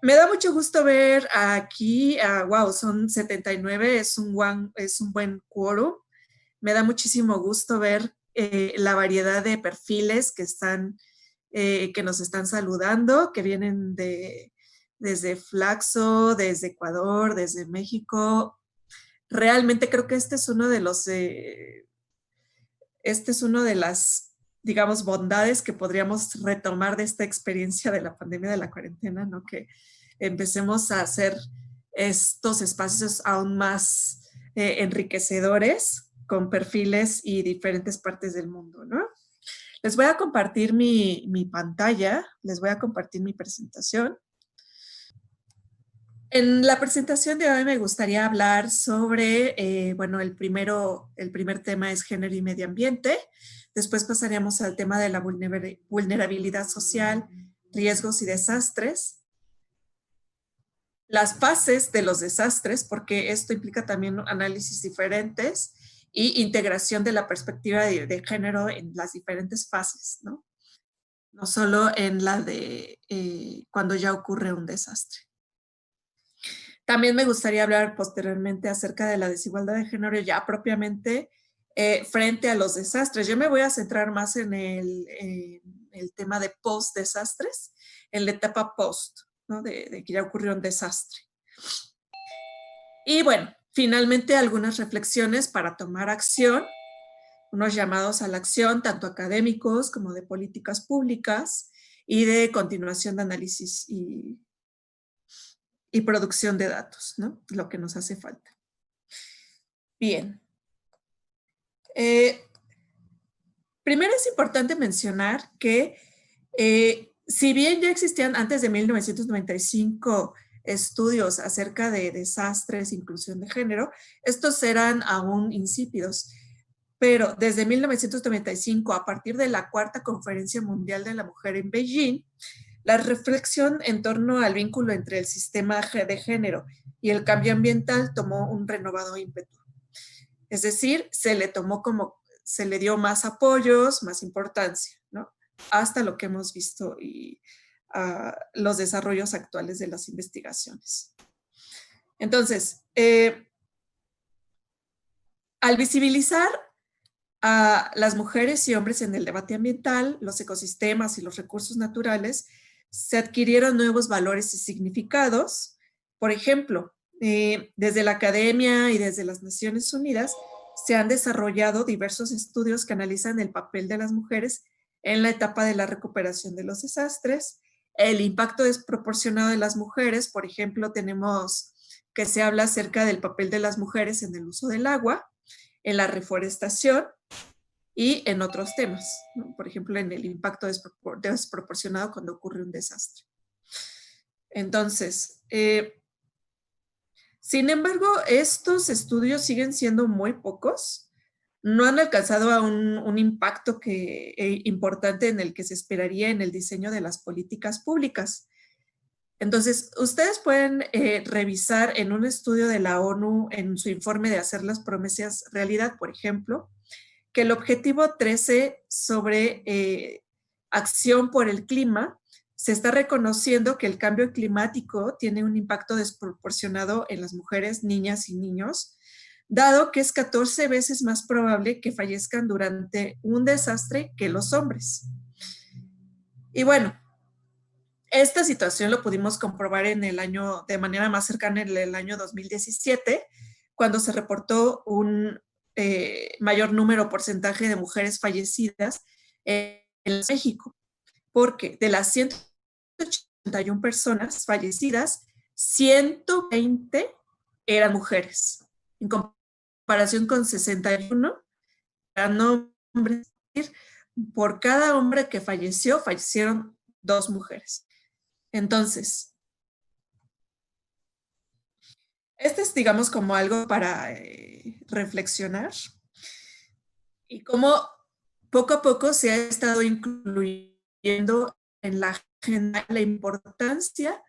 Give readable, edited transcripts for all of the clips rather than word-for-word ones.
Me da mucho gusto ver aquí, wow, son 79, es un buen quórum. Me da muchísimo gusto ver la variedad de perfiles que nos están saludando, que vienen desde Flaxo, desde Ecuador, desde México. Realmente creo que este es uno de las, digamos, bondades que podríamos retomar de esta experiencia de la pandemia de la cuarentena, ¿no? Que empecemos a hacer estos espacios aún más enriquecedores con perfiles y diferentes partes del mundo, ¿no? Les voy a compartir mi pantalla, les voy a compartir mi presentación. En la presentación de hoy me gustaría hablar sobre, bueno, el primer tema es género y medio ambiente. Después pasaríamos al tema de la vulnerabilidad social, riesgos y desastres. Las fases de los desastres, porque esto implica también análisis diferentes y integración de la perspectiva de género en las diferentes fases, ¿no? No solo en la de cuando ya ocurre un desastre. También me gustaría hablar posteriormente acerca de la desigualdad de género ya propiamente frente a los desastres. Yo me voy a centrar más en el tema de post-desastres, en la etapa post, ¿no? De que ya ocurrió un desastre. Y bueno, finalmente algunas reflexiones para tomar acción, unos llamados a la acción, tanto académicos como de políticas públicas y de continuación de análisis y producción de datos, ¿no? Lo que nos hace falta. Bien. Eh, Primero es importante mencionar que si bien ya existían antes de 1995 estudios acerca de desastres, inclusión de género, estos eran aún insípidos. Pero desde 1995, a partir de la Cuarta Conferencia Mundial de la Mujer en Beijing, la reflexión en torno al vínculo entre el sistema de género y el cambio ambiental tomó un renovado ímpetu. Es decir, se le dio más apoyos, más importancia, ¿no? Hasta lo que hemos visto y los desarrollos actuales de las investigaciones. Entonces, al visibilizar a las mujeres y hombres en el debate ambiental, los ecosistemas y los recursos naturales, se adquirieron nuevos valores y significados. Por ejemplo, desde la academia y desde las Naciones Unidas se han desarrollado diversos estudios que analizan el papel de las mujeres en la etapa de la recuperación de los desastres, el impacto desproporcionado de las mujeres. Por ejemplo, tenemos que se habla acerca del papel de las mujeres en el uso del agua, en la reforestación y en otros temas, ¿no? Por ejemplo, en el impacto desproporcionado cuando ocurre un desastre. Entonces, sin embargo, estos estudios siguen siendo muy pocos, no han alcanzado a un impacto importante en el que se esperaría en el diseño de las políticas públicas. Entonces, ustedes pueden revisar en un estudio de la ONU, en su informe de hacer las promesas realidad, por ejemplo, que el objetivo 13 sobre acción por el clima, se está reconociendo que el cambio climático tiene un impacto desproporcionado en las mujeres, niñas y niños, dado que es 14 veces más probable que fallezcan durante un desastre que los hombres. Y bueno, esta situación lo pudimos comprobar de manera más cercana en el año 2017, cuando se reportó un mayor número porcentaje de mujeres fallecidas en México, porque de las 181 personas fallecidas, 120 eran mujeres, en comparación con 61 eran hombres. Es decir, por cada hombre que falleció, fallecieron 2 mujeres. Entonces, este es, digamos, como algo para reflexionar y cómo poco a poco se ha estado incluyendo en la agenda la importancia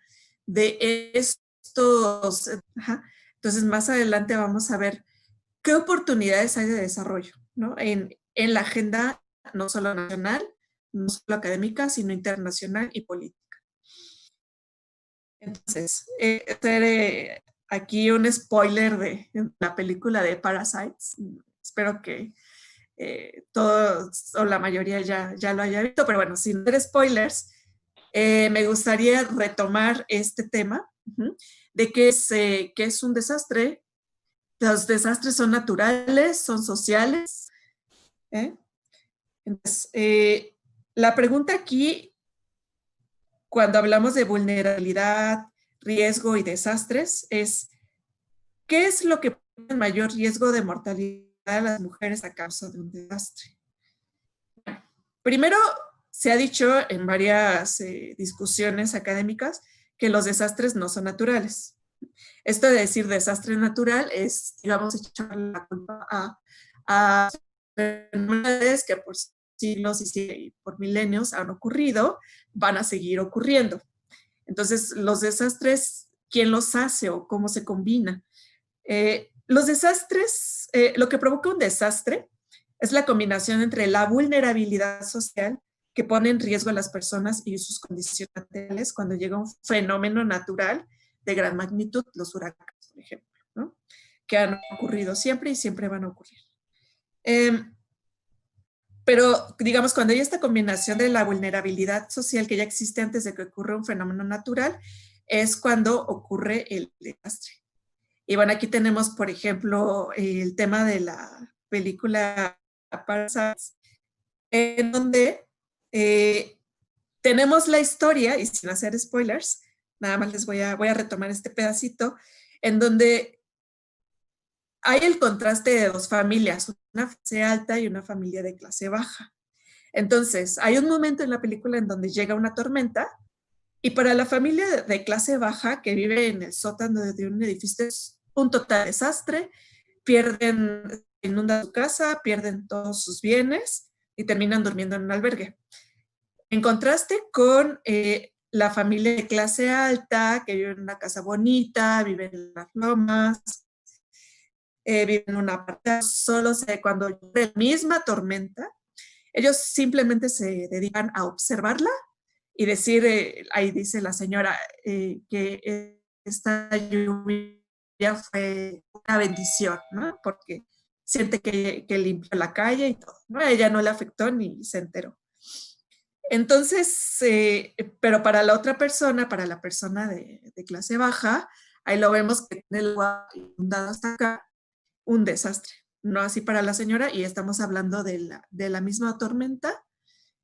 de estos. Ajá. Entonces, más adelante vamos a ver qué oportunidades hay de desarrollo, ¿no? En la agenda no solo nacional, no solo académica, sino internacional y política. Entonces, hacer aquí un spoiler de la película de Parasites. Espero que todos o la mayoría ya lo haya visto, pero bueno, sin dar spoilers, me gustaría retomar este tema de qué es un desastre. Los desastres son naturales, son sociales. ¿eh? Entonces, la pregunta aquí, cuando hablamos de vulnerabilidad, riesgo y desastres, es ¿qué es lo que pone en mayor riesgo de mortalidad a las mujeres a causa de un desastre? Primero, se ha dicho en varias discusiones académicas que los desastres no son naturales. Esto de decir desastre natural es, digamos, echar la culpa a enfermedades que por siglos y por milenios han ocurrido, van a seguir ocurriendo. Entonces, los desastres, ¿quién los hace o cómo se combina? Los desastres, lo que provoca un desastre es la combinación entre la vulnerabilidad social que pone en riesgo a las personas y sus condiciones materiales cuando llega un fenómeno natural de gran magnitud, los huracanes, por ejemplo, ¿no? Que han ocurrido siempre y siempre van a ocurrir. Pero, digamos, cuando hay esta combinación de la vulnerabilidad social que ya existe antes de que ocurra un fenómeno natural, es cuando ocurre el desastre. Y bueno, aquí tenemos, por ejemplo, el tema de la película Parasites, en donde tenemos la historia, y sin hacer spoilers, nada más voy a retomar este pedacito, en donde hay el contraste de dos familias, una clase alta y una familia de clase baja. Entonces, hay un momento en la película en donde llega una tormenta y para la familia de clase baja que vive en el sótano de un edificio es un total desastre, inundan su casa, pierden todos sus bienes y terminan durmiendo en un albergue. En contraste con la familia de clase alta que vive en una casa bonita, vive en las lomas, vive en una parte solo cuando llueve la misma tormenta, ellos simplemente se dedican a observarla y decir, ahí dice la señora, que esta lluvia fue una bendición, ¿no? Porque siente que limpió la calle y todo, ¿no? A ella no le afectó ni se enteró. Entonces, pero para la otra persona, para la persona de clase baja, ahí lo vemos que tiene el agua inundado hasta acá, un desastre. No así para la señora, y estamos hablando de la misma tormenta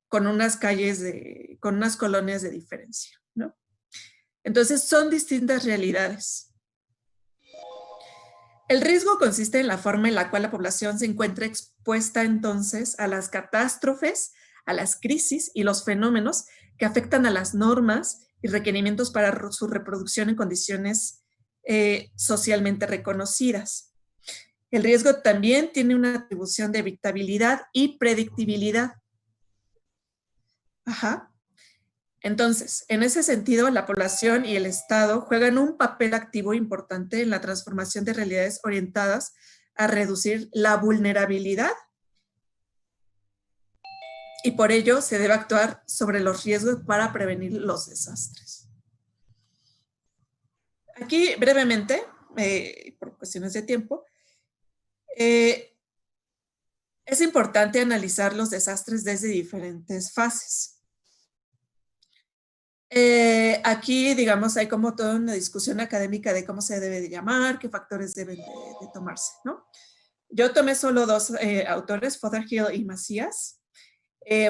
con unas calles, con unas colonias de diferencia, ¿no? Entonces, son distintas realidades. El riesgo consiste en la forma en la cual la población se encuentra expuesta entonces a las catástrofes, a las crisis y los fenómenos que afectan a las normas y requerimientos para su reproducción en condiciones socialmente reconocidas. El riesgo también tiene una atribución de evitabilidad y predictibilidad. Ajá. Entonces, en ese sentido, la población y el Estado juegan un papel activo importante en la transformación de realidades orientadas a reducir la vulnerabilidad y por ello se debe actuar sobre los riesgos para prevenir los desastres. Aquí brevemente, por cuestiones de tiempo, es importante analizar los desastres desde diferentes fases. Aquí, digamos, hay como toda una discusión académica de cómo se debe de llamar, qué factores deben de tomarse, ¿no? Yo tomé solo dos autores, Fothergill y Macías.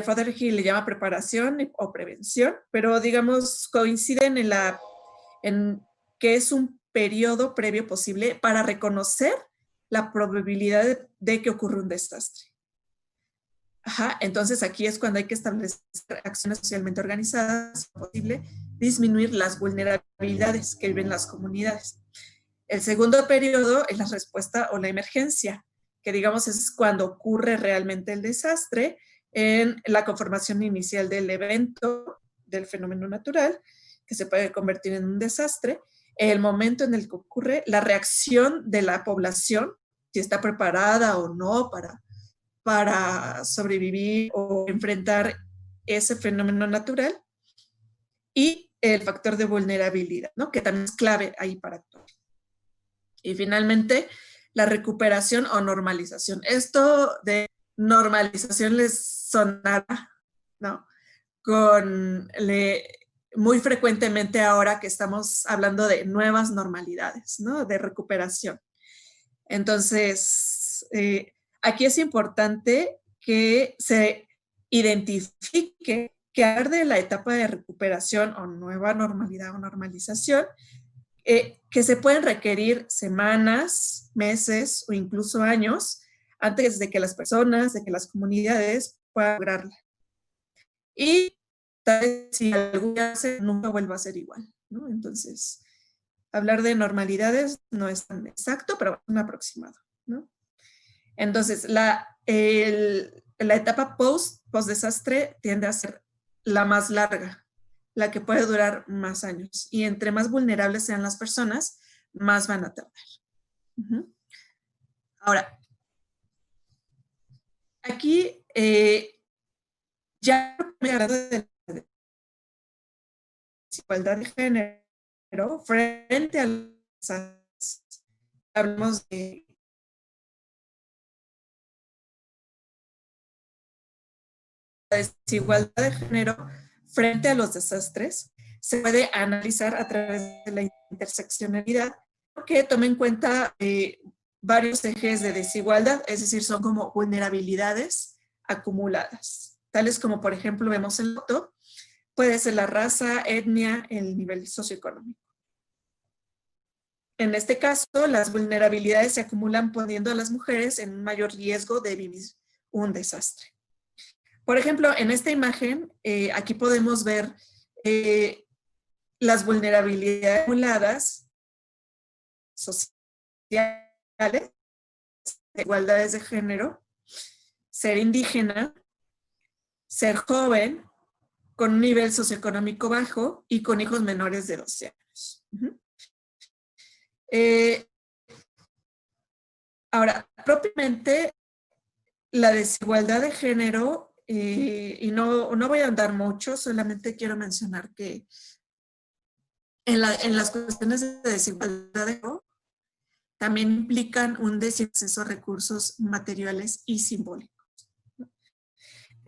Fothergill le llama preparación o prevención, pero digamos coinciden en que es un periodo previo posible para reconocer la probabilidad de que ocurra un desastre. Ajá, entonces aquí es cuando hay que establecer acciones socialmente organizadas, si posible, disminuir las vulnerabilidades que viven las comunidades. El segundo periodo es la respuesta o la emergencia, que digamos es cuando ocurre realmente el desastre en la conformación inicial del evento, del fenómeno natural, que se puede convertir en un desastre, el momento en el que ocurre, la reacción de la población, si está preparada o no para sobrevivir o enfrentar ese fenómeno natural, y el factor de vulnerabilidad, ¿no? Que también es clave ahí para actuar. Y finalmente, la recuperación o normalización. Esto de normalización les sonará, ¿no? Muy frecuentemente ahora que estamos hablando de nuevas normalidades, ¿no? De recuperación. Entonces, aquí es importante que se identifique que hablar de la etapa de recuperación o nueva normalidad o normalización, que se pueden requerir semanas, meses o incluso años antes de que las personas, de que las comunidades puedan lograrla. Y tal vez si algún día nunca vuelva a ser igual, ¿no? Entonces, hablar de normalidades no es tan exacto, pero es un aproximado, ¿no? Entonces, la etapa post-desastre tiende a ser la más larga, la que puede durar más años. Y entre más vulnerables sean las personas, más van a tardar. Ahora, aquí ya me hablado de la desigualdad de género frente a las, hablamos de la desigualdad de género frente a los desastres se puede analizar a través de la interseccionalidad, que toma en cuenta varios ejes de desigualdad, es decir, son como vulnerabilidades acumuladas, tales como, por ejemplo, vemos en la foto, puede ser la raza, etnia, el nivel socioeconómico. En este caso, las vulnerabilidades se acumulan poniendo a las mujeres en un mayor riesgo de vivir un desastre. Por ejemplo, en esta imagen, aquí podemos ver las vulnerabilidades acumuladas sociales, igualdades de género, ser indígena, ser joven, con un nivel socioeconómico bajo y con hijos menores de 12 años. Ahora, propiamente, la desigualdad de género, y no voy a andar mucho, solamente quiero mencionar que en las cuestiones de desigualdad de género, también implican un desacceso a recursos materiales y simbólicos.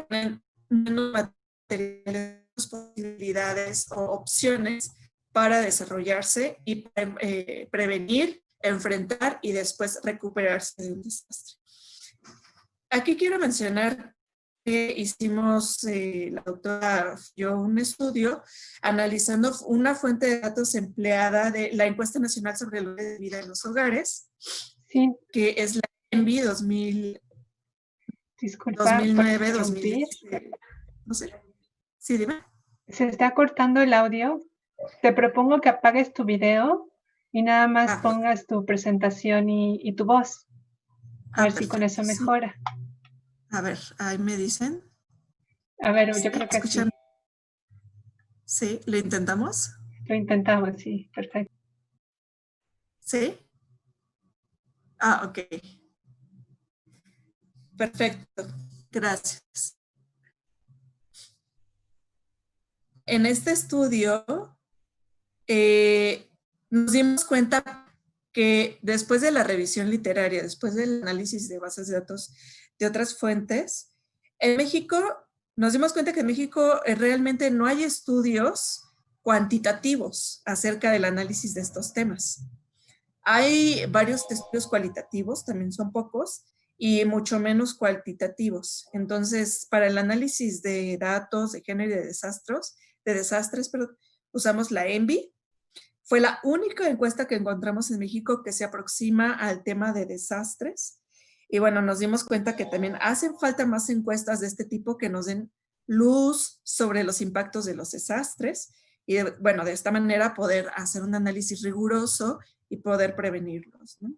Menos materiales, posibilidades o opciones para desarrollarse y prevenir, enfrentar y después recuperarse de un desastre. Aquí quiero mencionar que hicimos, la doctora yo, un estudio analizando una fuente de datos empleada de la Encuesta Nacional sobre la de vida en los hogares, sí, que es la ENVI 2000, disculpa 2009, 2010, no sé. Sí, dime. Se está cortando el audio. Te propongo que apagues tu video y nada más pongas tu presentación y tu voz. A ver si con eso mejora. Sí. A ver, ahí me dicen. A ver, ¿Sí? yo creo que ¿Escuchan? Sí. Sí, ¿lo intentamos? Lo intentamos, sí, perfecto. ¿Sí? Ah, ok. Perfecto, gracias. En este estudio nos dimos cuenta que después de la revisión literaria, después del análisis de bases de datos de otras fuentes, en México nos dimos cuenta que en México realmente no hay estudios cuantitativos acerca del análisis de estos temas. Hay varios estudios cualitativos, también son pocos, y mucho menos cuantitativos. Entonces, para el análisis de datos de género y de desastres, usamos la ENVI. Fue la única encuesta que encontramos en México que se aproxima al tema de desastres. Y bueno, nos dimos cuenta que también hacen falta más encuestas de este tipo que nos den luz sobre los impactos de los desastres y bueno, de esta manera poder hacer un análisis riguroso y poder prevenirlos, ¿no?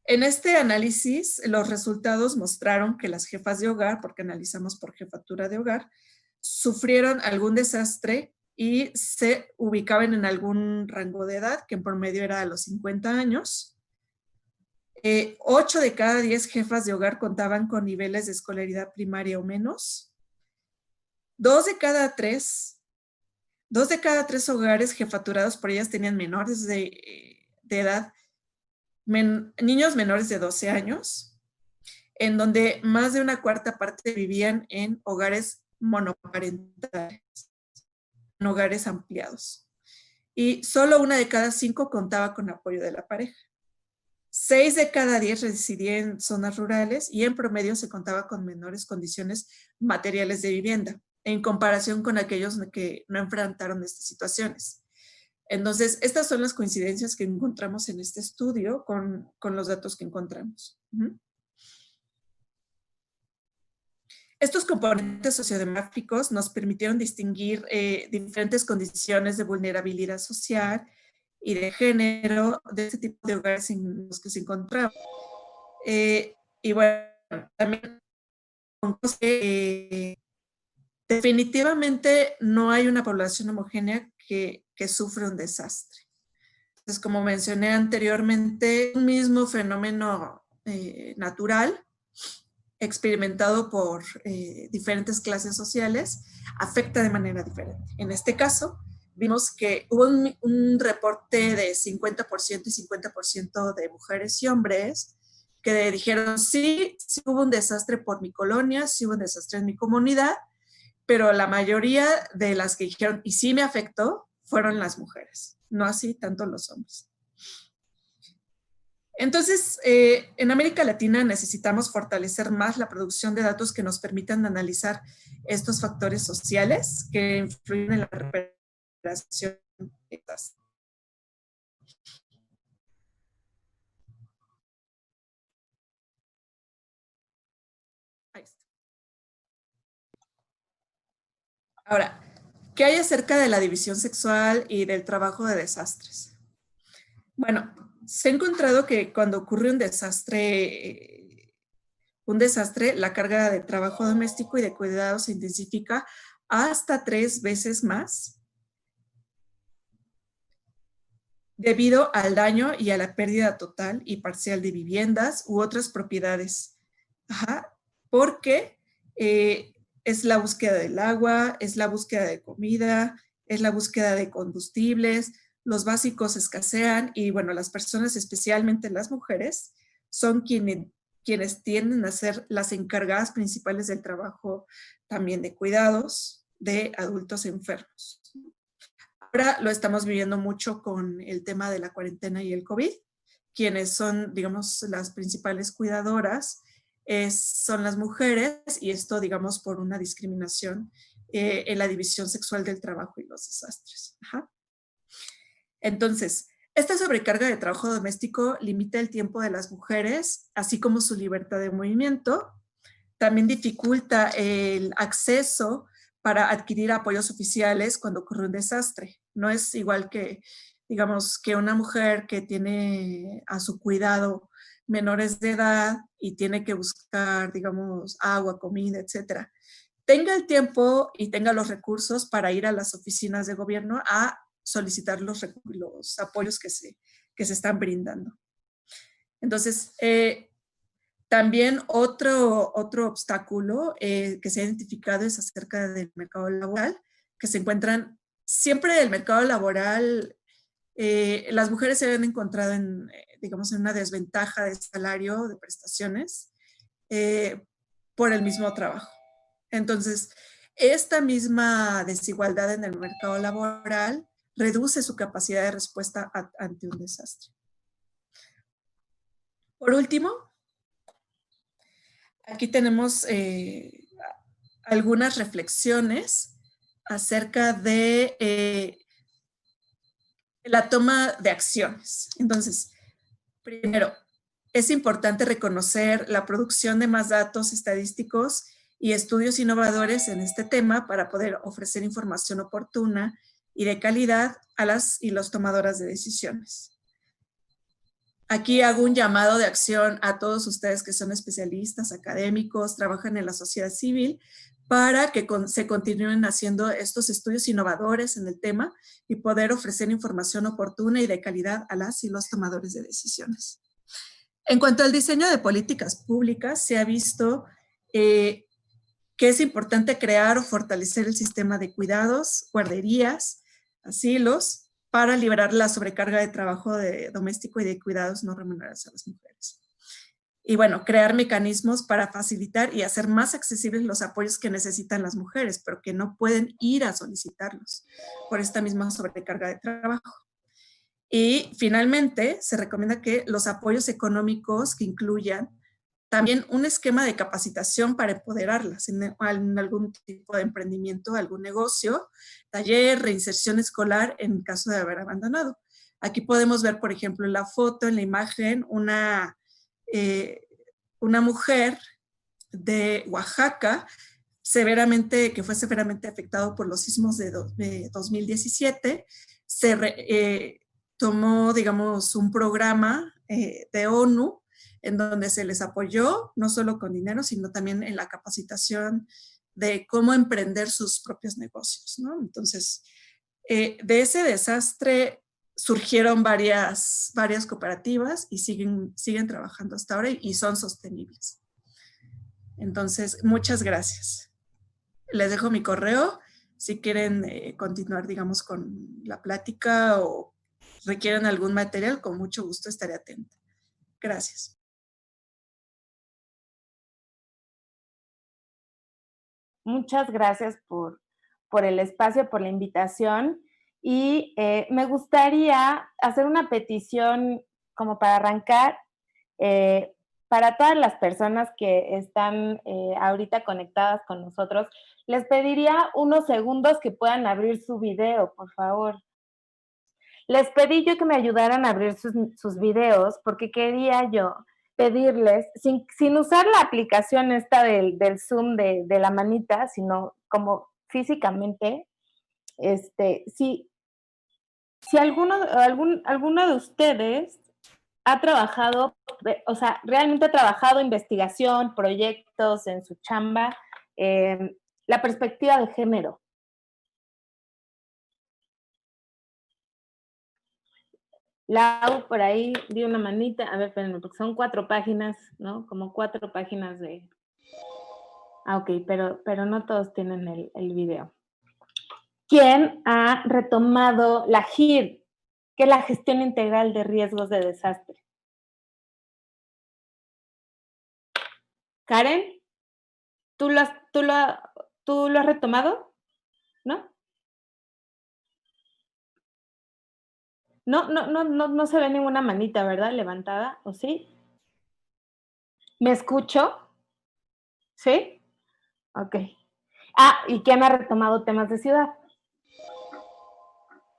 En este análisis, los resultados mostraron que las jefas de hogar, porque analizamos por jefatura de hogar, sufrieron algún desastre y se ubicaban en algún rango de edad, que en promedio era a los 50 años. 8 de cada 10 jefas de hogar contaban con niveles de escolaridad primaria o menos. 2 de cada 3 2 de cada 3 hogares jefaturados por ellas tenían menores de edad, niños menores de 12 años, en donde más de una cuarta parte vivían en hogares monoparentales, en hogares ampliados. Y solo 1 de cada 5 contaba con apoyo de la pareja. 6 de cada 10 residían en zonas rurales y en promedio se contaba con menores condiciones materiales de vivienda, en comparación con aquellos que no enfrentaron estas situaciones. Entonces, estas son las coincidencias que encontramos en este estudio con los datos que encontramos. Estos componentes sociodemográficos nos permitieron distinguir diferentes condiciones de vulnerabilidad social y de género de este tipo de hogares en los que se encontraban. Y bueno, también definitivamente no hay una población homogénea que sufre un desastre. Entonces, como mencioné anteriormente, un mismo fenómeno natural experimentado por diferentes clases sociales afecta de manera diferente. En este caso, vimos que hubo un reporte de 50% y 50% de mujeres y hombres que dijeron, sí hubo un desastre por mi colonia, sí hubo un desastre en mi comunidad, pero la mayoría de las que dijeron, y sí me afectó, fueron las mujeres, no así tanto los hombres. Entonces, en América Latina necesitamos fortalecer más la producción de datos que nos permitan analizar estos factores sociales que influyen en la recuperación de estas. Ahí está. Ahora, ¿qué hay acerca de la división sexual y del trabajo de desastres? Bueno, se ha encontrado que cuando ocurre un desastre, la carga de trabajo doméstico y de cuidado se intensifica hasta 3 veces más debido al daño y a la pérdida total y parcial de viviendas u otras propiedades. Porque es la búsqueda del agua, es la búsqueda de comida, es la búsqueda de combustibles, los básicos escasean y bueno, las personas, especialmente las mujeres, son quienes tienden a ser las encargadas principales del trabajo también de cuidados de adultos enfermos. Ahora lo estamos viviendo mucho con el tema de la cuarentena y el COVID, quienes son, digamos, las principales cuidadoras son las mujeres y esto, digamos, por una discriminación en la división sexual del trabajo y los desastres. Entonces, esta sobrecarga de trabajo doméstico limita el tiempo de las mujeres, así como su libertad de movimiento. También dificulta el acceso para adquirir apoyos oficiales cuando ocurre un desastre. No es igual que, digamos, que una mujer que tiene a su cuidado menores de edad y tiene que buscar, digamos, agua, comida, etcétera, tenga el tiempo y tenga los recursos para ir a las oficinas de gobierno a solicitar los apoyos que se están brindando. Entonces, también otro obstáculo que se ha identificado es acerca del mercado laboral, que se encuentran siempre el mercado laboral, las mujeres se han encontrado en, digamos, en una desventaja de salario, de prestaciones, por el mismo trabajo. Entonces, esta misma desigualdad en el mercado laboral reduce su capacidad de respuesta ante un desastre. Por último, aquí tenemos algunas reflexiones acerca de la toma de acciones. Entonces, primero, es importante reconocer la producción de más datos estadísticos y estudios innovadores en este tema para poder ofrecer información oportuna y de calidad a las y los tomadoras de decisiones. Aquí hago un llamado de acción a todos ustedes que son especialistas, académicos, trabajan en la sociedad civil, para que se continúen haciendo estos estudios innovadores en el tema y poder ofrecer información oportuna y de calidad a las y los tomadores de decisiones. En cuanto al diseño de políticas públicas, se ha visto que es importante crear o fortalecer el sistema de cuidados, guarderías, asilos, para liberar la sobrecarga de trabajo doméstico y de cuidados no remunerados a las mujeres. Y bueno, crear mecanismos para facilitar y hacer más accesibles los apoyos que necesitan las mujeres, pero que no pueden ir a solicitarlos por esta misma sobrecarga de trabajo. Y finalmente, se recomienda que los apoyos económicos que incluyan también un esquema de capacitación para empoderarlas en algún tipo de emprendimiento, algún negocio, taller, reinserción escolar en caso de haber abandonado. Aquí podemos ver, por ejemplo, en la foto, en la imagen, una mujer de Oaxaca que fue severamente afectado por los sismos de 2017. Tomó, digamos, un programa de ONU en donde se les apoyó, no solo con dinero, sino también en la capacitación de cómo emprender sus propios negocios, ¿no? Entonces, de ese desastre surgieron varias cooperativas y siguen trabajando hasta ahora y son sostenibles. Entonces, muchas gracias. Les dejo mi correo si quieren continuar, digamos, con la plática o requieren algún material, con mucho gusto estaré atenta. Gracias. Muchas gracias por el espacio, por la invitación. Y me gustaría hacer una petición como para arrancar, para todas las personas que están ahorita conectadas con nosotros, les pediría unos segundos que puedan abrir su video, por favor. Les pedí yo que me ayudaran a abrir sus videos porque quería yo pedirles, sin usar la aplicación esta del Zoom de la manita, sino como físicamente, si alguno de ustedes ha trabajado, o sea, realmente ha trabajado investigación, proyectos en su chamba, la perspectiva de género. Lau, por ahí di una manita, a ver, espérenme, porque son 4 páginas, ¿no? Como 4 páginas de... Ah, ok, pero no todos tienen el video. ¿Quién ha retomado la GIR, que es la gestión integral de riesgos de desastre? Karen, ¿tú lo has retomado? ¿No? No se ve ninguna manita, ¿verdad? Levantada, ¿o sí? ¿Me escucho? ¿Sí? Ok. Ah, ¿y quién ha retomado temas de ciudad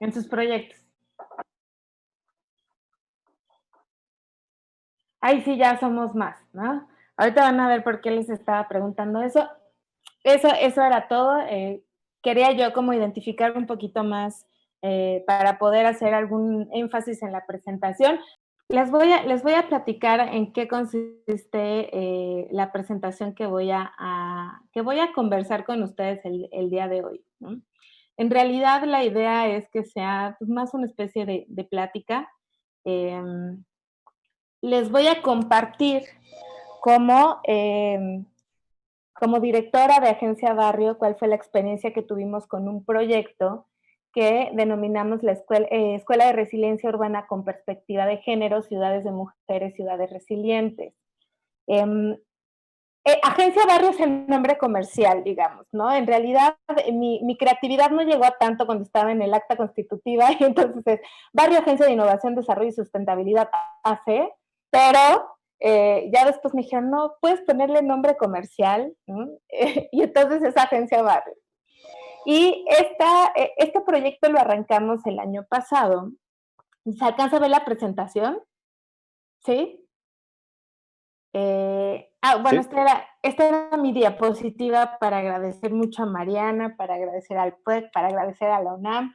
en sus proyectos? Ahí sí ya somos más, ¿no? Ahorita van a ver por qué les estaba preguntando eso. Eso era todo. Quería yo como identificar un poquito más para poder hacer algún énfasis en la presentación. Les voy a platicar en qué consiste la presentación que voy a conversar con ustedes el día de hoy, ¿no? En realidad la idea es que sea pues, más una especie de plática. Les voy a compartir como directora de Agencia Barrio, cuál fue la experiencia que tuvimos con un proyecto que denominamos la Escuela de Resiliencia Urbana con Perspectiva de Género, Ciudades de Mujeres, Ciudades Resilientes. Agencia Barrio es el nombre comercial, digamos, ¿no? En realidad, mi creatividad no llegó a tanto cuando estaba en el acta constitutiva, y entonces es Barrio Agencia de Innovación, Desarrollo y Sustentabilidad AC, pero ya después me dijeron, no, puedes ponerle nombre comercial, ¿no? Y entonces es Agencia Barrio. Y este proyecto lo arrancamos el año pasado. ¿Se alcanza a ver la presentación? ¿Sí? Bueno, sí. Esta era mi diapositiva para agradecer mucho a Mariana, para agradecer al PUEC, para agradecer a la UNAM.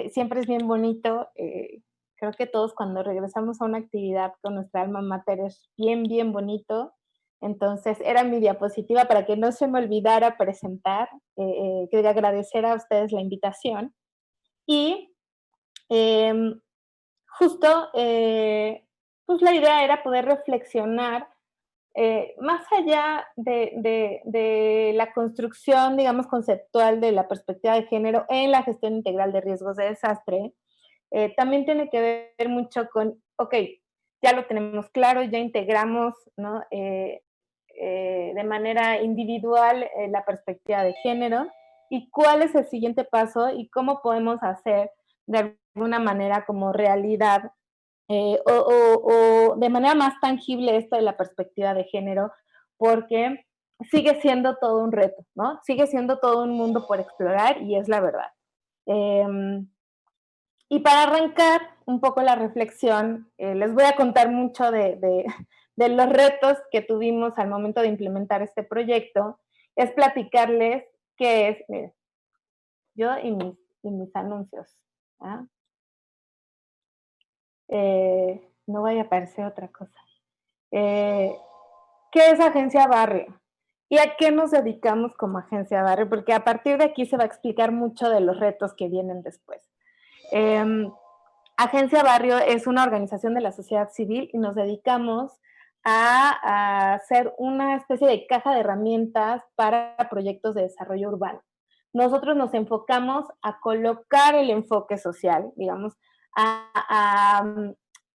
Siempre es bien bonito. Creo que todos cuando regresamos a una actividad con nuestra alma mater es bien, bien bonito. Entonces, era mi diapositiva para que no se me olvidara presentar. Quería agradecer a ustedes la invitación. Y justo, pues la idea era poder reflexionar más allá de la construcción, digamos, conceptual de la perspectiva de género en la gestión integral de riesgos de desastre, también tiene que ver mucho con, ok, ya lo tenemos claro, ya integramos, ¿no? De manera individual la perspectiva de género, y cuál es el siguiente paso y cómo podemos hacer de alguna manera como realidad o de manera más tangible esto de la perspectiva de género, porque sigue siendo todo un reto, ¿no? Sigue siendo todo un mundo por explorar y es la verdad. Y para arrancar un poco la reflexión, les voy a contar mucho de los retos que tuvimos al momento de implementar este proyecto. Es platicarles qué es, miren, yo y mis anuncios. ¿Ah? No vaya a aparecer otra cosa. ¿Qué es Agencia Barrio? ¿Y a qué nos dedicamos como Agencia Barrio? Porque a partir de aquí se va a explicar mucho de los retos que vienen después. Agencia Barrio es una organización de la sociedad civil y nos dedicamos a hacer una especie de caja de herramientas para proyectos de desarrollo urbano. Nosotros nos enfocamos a colocar el enfoque social, digamos, a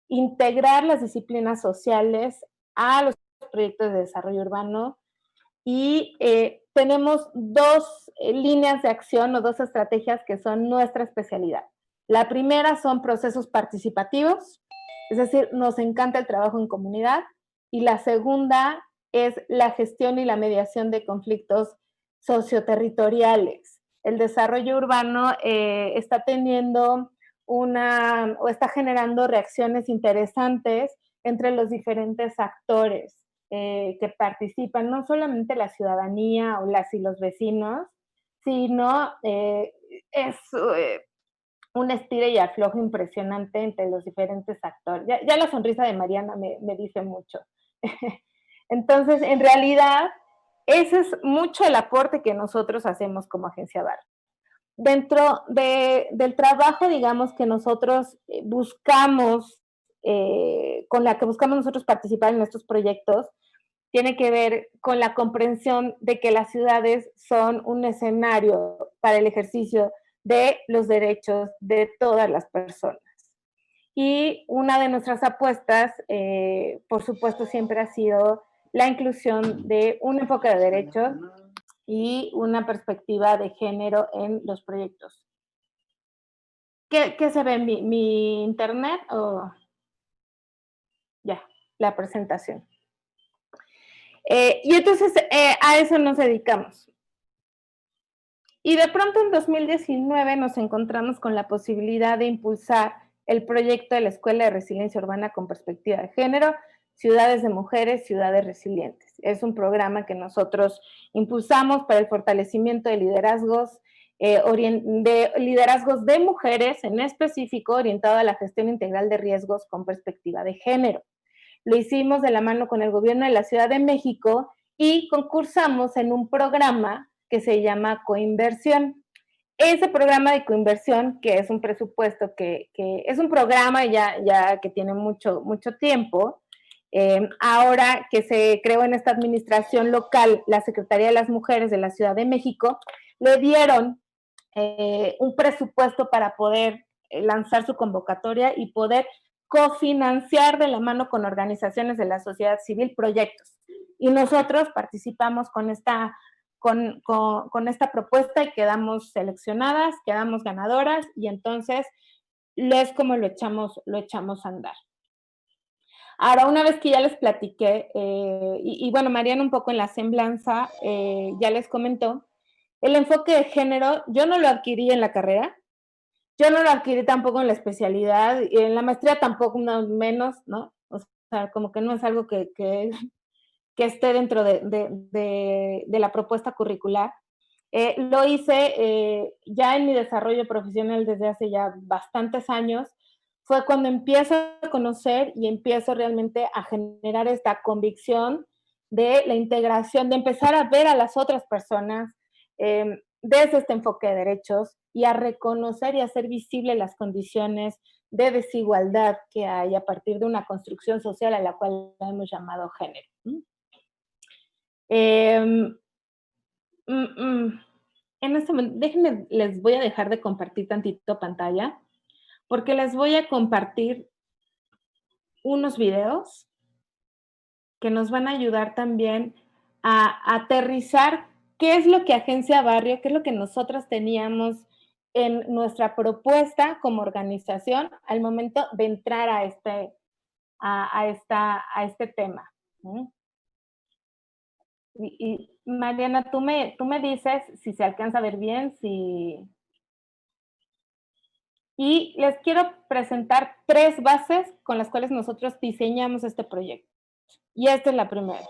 integrar las disciplinas sociales a los proyectos de desarrollo urbano y tenemos dos líneas de acción o dos estrategias que son nuestra especialidad. La primera son procesos participativos, es decir, nos encanta el trabajo en comunidad, y la segunda es la gestión y la mediación de conflictos socioterritoriales. El desarrollo urbano está teniendo o está generando reacciones interesantes entre los diferentes actores que participan, no solamente la ciudadanía o las y los vecinos, sino es un estira y aflojo impresionante entre los diferentes actores. Ya la sonrisa de Mariana me dice mucho. Entonces, en realidad, ese es mucho el aporte que nosotros hacemos como Agencia Barrio. Dentro del trabajo, digamos, que nosotros buscamos, con la que buscamos nosotros participar en estos proyectos, tiene que ver con la comprensión de que las ciudades son un escenario para el ejercicio de los derechos de todas las personas. Y una de nuestras apuestas, por supuesto, siempre ha sido la inclusión de un enfoque de derechos y una perspectiva de género en los proyectos. ¿Qué se ve en mi internet? Ya, la presentación. Y entonces a eso nos dedicamos. Y de pronto en 2019 nos encontramos con la posibilidad de impulsar el proyecto de la Escuela de Resiliencia Urbana con Perspectiva de Género, Ciudades de Mujeres, Ciudades Resilientes. Es un programa que nosotros impulsamos para el fortalecimiento de liderazgos de mujeres, en específico orientado a la gestión integral de riesgos con perspectiva de género. Lo hicimos de la mano con el gobierno de la Ciudad de México y concursamos en un programa que se llama Coinversión. Ese programa de coinversión, que es un presupuesto que es un programa ya que tiene mucho tiempo, ahora que se creó en esta administración local la Secretaría de las Mujeres de la Ciudad de México, le dieron un presupuesto para poder lanzar su convocatoria y poder cofinanciar de la mano con organizaciones de la sociedad civil proyectos. Y nosotros participamos con esta propuesta y quedamos seleccionadas, quedamos ganadoras, y entonces es como lo echamos a andar. Ahora, una vez que ya les platiqué, y bueno, Mariana un poco en la semblanza ya les comentó, el enfoque de género yo no lo adquirí en la carrera, yo no lo adquirí tampoco en la especialidad, y en la maestría tampoco, no, menos, ¿no? O sea, como que no es algo que esté dentro de la propuesta curricular. Lo hice ya en mi desarrollo profesional desde hace ya bastantes años. Fue cuando empiezo a conocer y empiezo realmente a generar esta convicción de la integración, de empezar a ver a las otras personas desde este enfoque de derechos y a reconocer y hacer visible las condiciones de desigualdad que hay a partir de una construcción social a la cual hemos llamado género. Em, en este momento, déjenme, les voy a dejar de compartir tantito pantalla, porque les voy a compartir unos videos que nos van a ayudar también a aterrizar qué es lo que Agencia Barrio, qué es lo que nosotras teníamos en nuestra propuesta como organización al momento de entrar a este tema. Y Mariana, tú me dices si se alcanza a ver bien, si... Y les quiero presentar 3 bases con las cuales nosotros diseñamos este proyecto. Y esta es la primera.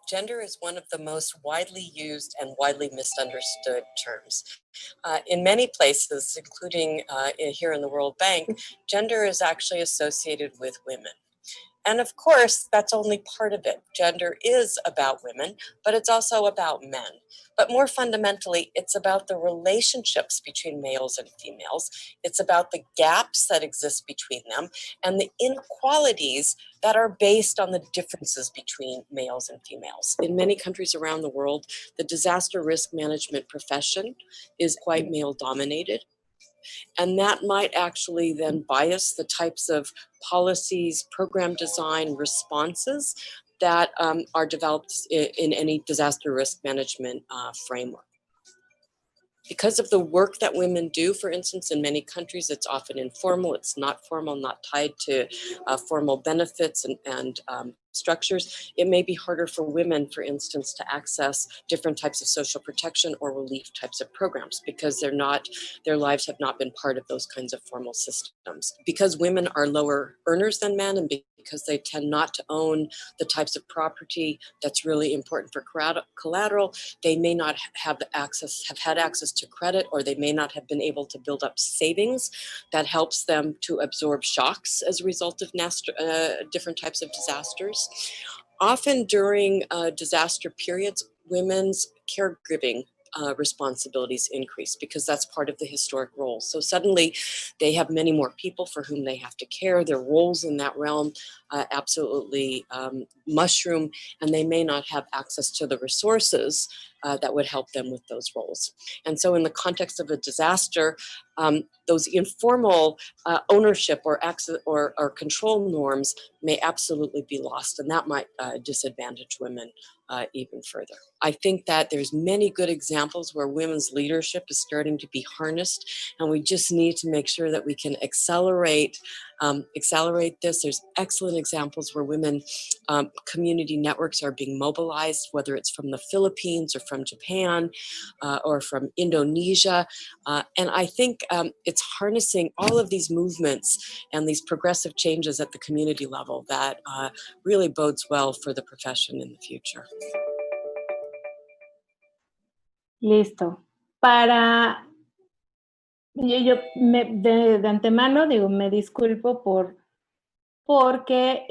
Gender is one of the most widely used and widely misunderstood terms. In many places, including here in the World Bank, gender is actually associated with women. And of course, that's only part of it. Gender is about women, but it's also about men. But more fundamentally, it's about the relationships between males and females. It's about the gaps that exist between them and the inequalities that are based on the differences between males and females. In many countries around the world, the disaster risk management profession is quite male dominated. And that might actually then bias the types of policies, program design, responses that are developed in any disaster risk management framework. Because of the work that women do, for instance, in many countries, it's often informal, it's not formal, not tied to formal benefits and structures. It may be harder for women, for instance, to access different types of social protection or relief types of programs because their lives have not been part of those kinds of formal systems. Because women are lower earners than men and because they tend not to own the types of property that's really important for collateral, they may not have had access to credit, or they may not have been able to build up savings that helps them to absorb shocks as a result of different types of disasters. Often during disaster periods, women's caregiving responsibilities increase because that's part of the historic role. So suddenly they have many more people for whom they have to care. Their roles in that realm absolutely mushroom, and they may not have access to the resources that would help them with those roles. And so in the context of a disaster, those informal ownership or access or control norms may absolutely be lost, and that might disadvantage women even further. I think that there's many good examples where women's leadership is starting to be harnessed, and we just need to make sure that we can accelerate this. There's excellent examples where women community networks are being mobilized, whether it's from the Philippines or from Japan or from Indonesia. And I think it's harnessing all of these movements and these progressive changes at the community level that really bodes well for the profession in the future. Listo. Yo de antemano digo, me disculpo porque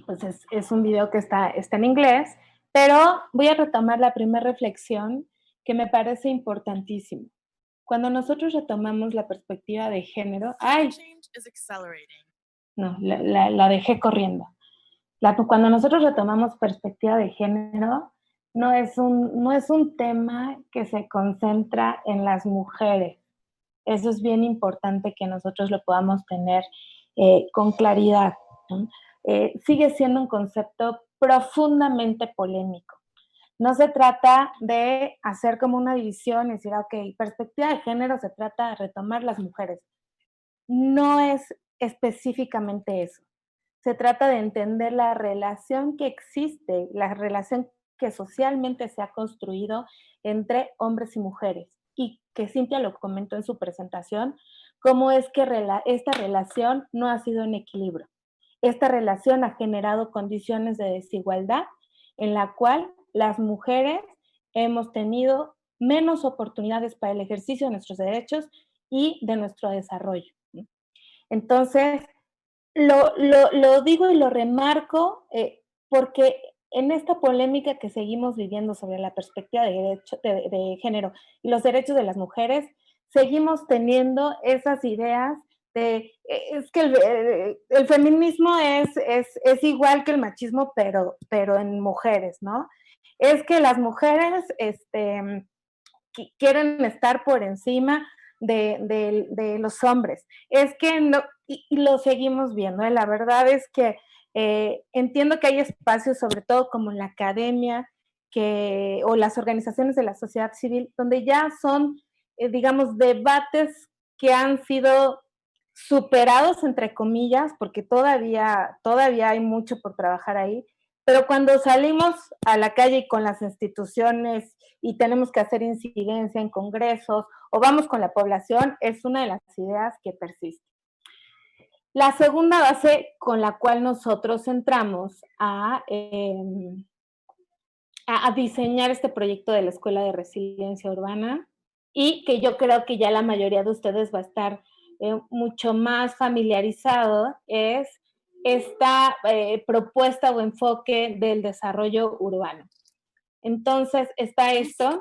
pues es un video que está en inglés, pero voy a retomar la primera reflexión que me parece importantísima. Cuando nosotros retomamos la perspectiva de género, no, la dejé corriendo. Cuando nosotros retomamos perspectiva de género, no es un tema que se concentra en las mujeres. Eso es bien importante que nosotros lo podamos tener con claridad, ¿no? Sigue siendo un concepto profundamente polémico. No se trata de hacer como una división y decir, ok, perspectiva de género se trata de retomar las mujeres. No es específicamente eso. Se trata de entender la relación que existe, la relación que socialmente se ha construido entre hombres y mujeres. Y que Cintia lo comentó en su presentación, cómo es que esta relación no ha sido en equilibrio. Esta relación ha generado condiciones de desigualdad en la cual las mujeres hemos tenido menos oportunidades para el ejercicio de nuestros derechos y de nuestro desarrollo. Entonces, lo digo y lo remarco porque en esta polémica que seguimos viviendo sobre la perspectiva de género y los derechos de las mujeres, seguimos teniendo esas ideas es que el feminismo es igual que el machismo, pero en mujeres, ¿no? Es que las mujeres quieren estar por encima de los hombres. Es que no, y lo seguimos viendo, ¿eh? La verdad es que entiendo que hay espacios, sobre todo como en la academia, o las organizaciones de la sociedad civil, donde ya son, digamos, debates que han sido superados, entre comillas, porque todavía hay mucho por trabajar ahí, pero cuando salimos a la calle y con las instituciones y tenemos que hacer incidencia en congresos o vamos con la población, es una de las ideas que persiste. La segunda base con la cual nosotros entramos a diseñar este proyecto de la Escuela de Resiliencia Urbana, y que yo creo que ya la mayoría de ustedes va a estar mucho más familiarizado, es esta propuesta o enfoque del desarrollo urbano. Entonces, está esto.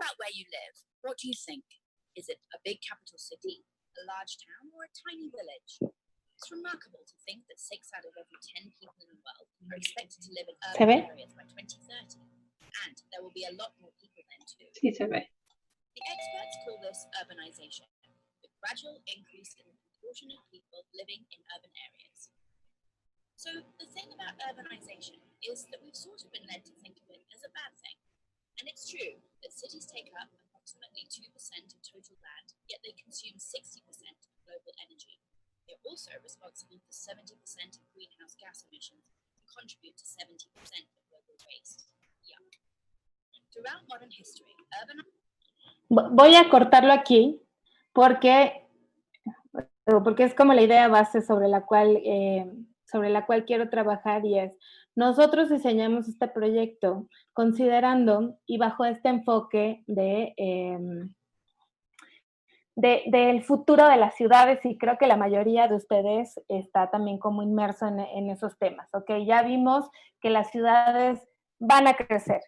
¿Se ve? Sí, se ve. The experts call this urbanization, the gradual increase in the proportion of people living in urban areas. So the thing about urbanization is that we've sort of been led to think of it as a bad thing. And it's true that cities take up approximately 2% of total land, yet they consume 60% of global energy. They're also responsible for 70% of greenhouse gas emissions and contribute to 70% of global waste. Yuck. Throughout modern history, Voy a cortarlo aquí porque es como la idea base sobre la cual quiero trabajar, y es, nosotros diseñamos este proyecto considerando y bajo este enfoque del futuro de las ciudades, y creo que la mayoría de ustedes está también como inmerso en esos temas, ¿ok? Ya vimos que las ciudades van a crecer,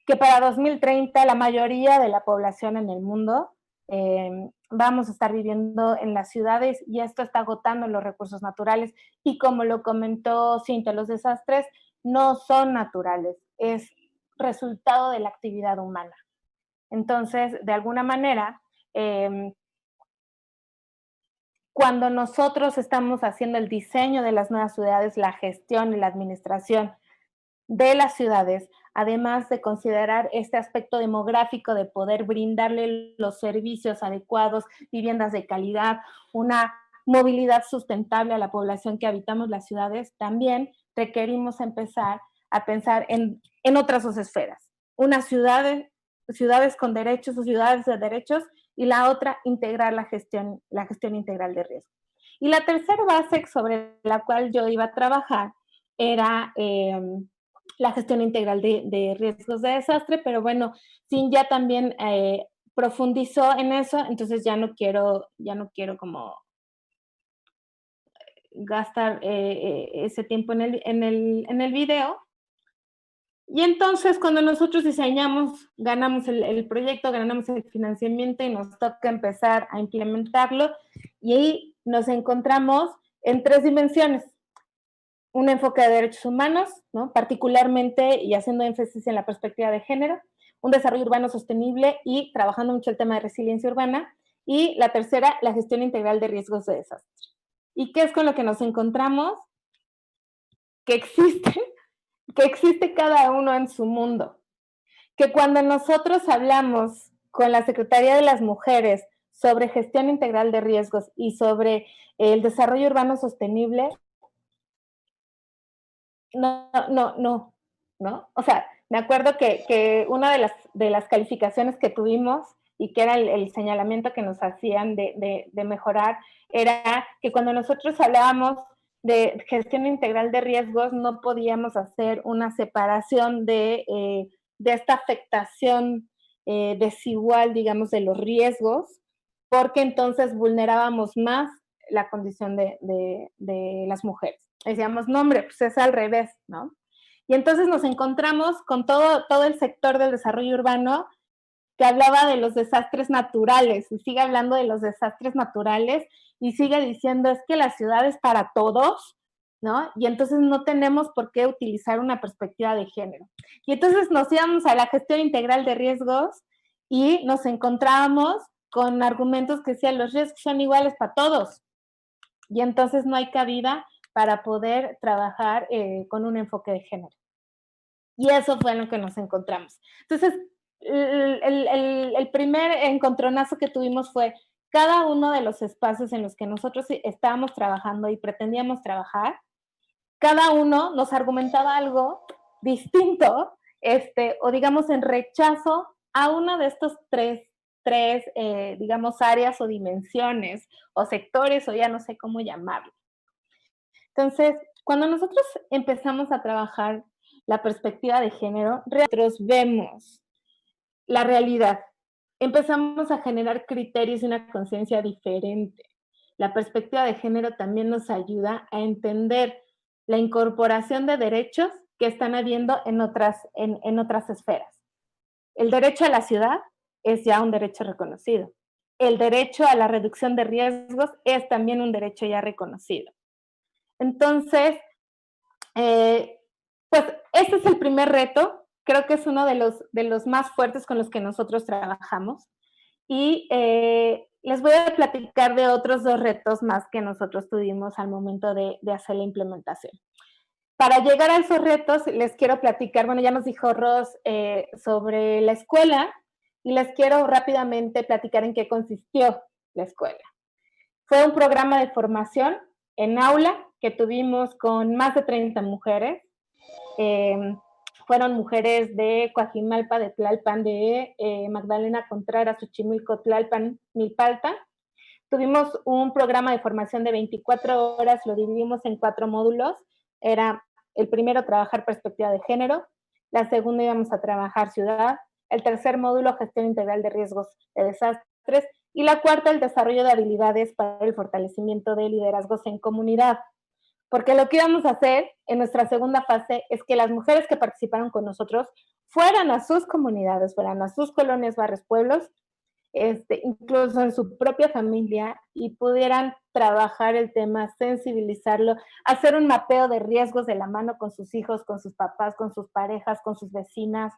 que para 2030 la mayoría de la población en el mundo vamos a estar viviendo en las ciudades, y esto está agotando los recursos naturales, y como lo comentó Cintia, los desastres no son naturales, es resultado de la actividad humana. Entonces, de alguna manera, cuando nosotros estamos haciendo el diseño de las nuevas ciudades, la gestión y la administración de las ciudades, además de considerar este aspecto demográfico de poder brindarle los servicios adecuados, viviendas de calidad, una movilidad sustentable a la población que habitamos las ciudades, también requerimos empezar a pensar en otras dos esferas. Una ciudades con derechos o ciudades de derechos, y la otra, integrar la gestión integral de riesgo. Y la tercera base sobre la cual yo iba a trabajar era la gestión integral de riesgos de desastre, pero bueno, Sin ya también profundizó en eso, entonces ya no quiero como gastar ese tiempo en el video. Y entonces, cuando nosotros diseñamos, ganamos el proyecto, ganamos el financiamiento y nos toca empezar a implementarlo, y ahí nos encontramos en 3 dimensiones. Un enfoque de derechos humanos, ¿no? Particularmente y haciendo énfasis en la perspectiva de género, un desarrollo urbano sostenible y trabajando mucho el tema de resiliencia urbana, y la tercera, la gestión integral de riesgos de desastre. ¿Y qué es con lo que nos encontramos? Que existe cada uno en su mundo. Que cuando nosotros hablamos con la Secretaría de las Mujeres sobre gestión integral de riesgos y sobre el desarrollo urbano sostenible, no. O sea, me acuerdo que una de las calificaciones que tuvimos, y que era el señalamiento que nos hacían de mejorar, era que cuando nosotros hablábamos de gestión integral de riesgos, no podíamos hacer una separación de esta afectación desigual, digamos, de los riesgos, porque entonces vulnerábamos más la condición de las mujeres. Decíamos, no, hombre, pues es al revés, ¿no? Y entonces nos encontramos con todo el sector del desarrollo urbano que hablaba de los desastres naturales y sigue hablando de los desastres naturales y sigue diciendo es que la ciudad es para todos, ¿no? Y entonces no tenemos por qué utilizar una perspectiva de género. Y entonces nos íbamos a la gestión integral de riesgos y nos encontrábamos con argumentos que decían los riesgos son iguales para todos. Y entonces no hay cabida para poder trabajar con un enfoque de género. Y eso fue en lo que nos encontramos. Entonces, el primer encontronazo que tuvimos fue cada uno de los espacios en los que nosotros estábamos trabajando y pretendíamos trabajar, cada uno nos argumentaba algo distinto, o digamos en rechazo a uno de estos tres digamos, áreas o dimensiones o sectores o ya no sé cómo llamarlo. Entonces, cuando nosotros empezamos a trabajar la perspectiva de género, nosotros vemos la realidad. Empezamos a generar criterios y una conciencia diferente. La perspectiva de género también nos ayuda a entender la incorporación de derechos que están habiendo en otras esferas. El derecho a la ciudad es ya un derecho reconocido. El derecho a la reducción de riesgos es también un derecho ya reconocido. Entonces, pues este es el primer reto, creo que es uno de los más fuertes con los que nosotros trabajamos y les voy a platicar de otros 2 retos más que nosotros tuvimos al momento de hacer la implementación. Para llegar a esos retos les quiero platicar, bueno, ya nos dijo Ros sobre la escuela y les quiero rápidamente platicar en qué consistió la escuela. Fue un programa de formación en aula que tuvimos con más de 30 mujeres. Fueron mujeres de Coajimalpa, de Tlalpan, de Magdalena Contreras, Xochimilco, Tlalpan, Milpalta. Tuvimos un programa de formación de 24 horas, lo dividimos en 4 módulos. Era el primero, trabajar perspectiva de género. La segunda íbamos a trabajar ciudad. El tercer módulo, gestión integral de riesgos de desastres. Y la cuarta, el desarrollo de habilidades para el fortalecimiento de liderazgos en comunidad. Porque lo que íbamos a hacer en nuestra segunda fase es que las mujeres que participaron con nosotros fueran a sus comunidades, fueran a sus colonias, barrios, pueblos, incluso en su propia familia y pudieran trabajar el tema, sensibilizarlo, hacer un mapeo de riesgos de la mano con sus hijos, con sus papás, con sus parejas, con sus vecinas.